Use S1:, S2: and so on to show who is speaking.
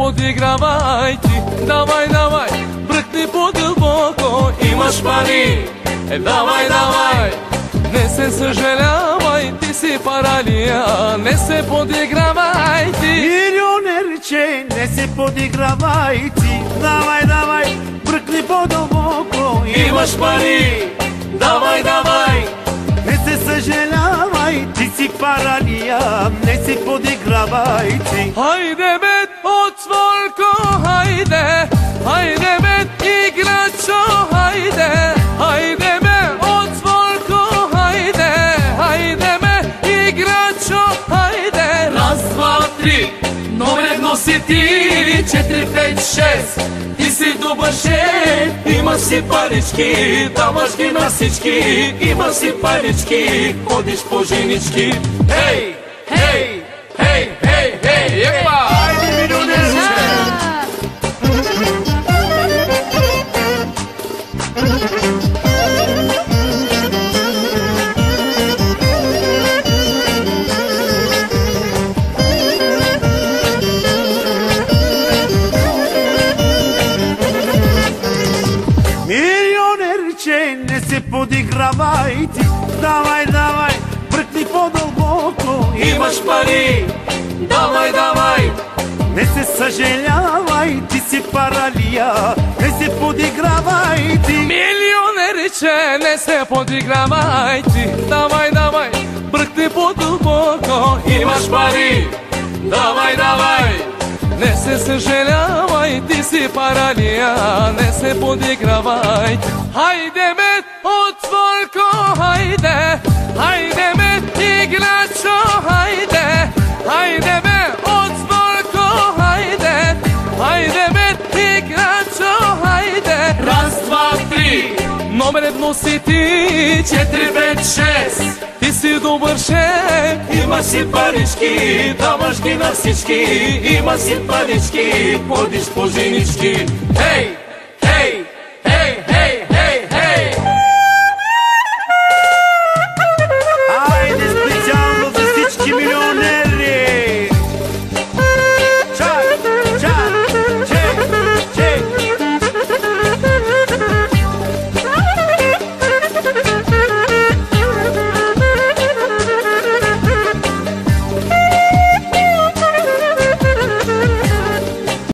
S1: подигравай ти. Давай, давай, бръкни по-дълбоко, имаш пари. Давай, давай, не се съжалявай, ти си паралия, не се подигравай ти.
S2: Милионерче, не се подигравай ти. Давай, давай, бръкни по-дълбоко,
S1: Имаш пари. Давай, давай,
S2: не се съжалявай, ти си паралия, не се подигравай ти.
S1: хайде бе, отворко, хайде. Хайде бе, играчо, хайде. Хайде бе, отворко, хайде. Хайде бе, играчо, хайде. Раз, два, три, номер едно си ти. 4, 5, 6, ти си добър шеф. Имаш си парички, даваш ги на всички. Имаш си парички, ходиш по женички. Хей, хей, хей, хей, хей, епа!
S2: Хайде, милионерче! Милионерче, не се подигравай ти. Давай, давай, бръкни по-дълбоко,
S1: Имаш пари, давай, давай,
S2: не се съжалявай, ти си паралия, не се подигравай ти.
S1: милионерче, не се подигравай ти. Давай, давай, бръкни по-дълбоко, имаш пари. Давай, давай, не се съжалявай, ти си паралия, не се подигравай. Хайде бе, отворко, хайде. Хайде бе, играчо, хайде. Хайде бе, отворко, хайде. Хайде бе, играчо, хайде. Раз, два, три, номер едно си ти. 4, 5, 6, ти си добър шеф. Имаш си парички, даваш ги на всички. Имаш си парички, ходиш по женички. Хей!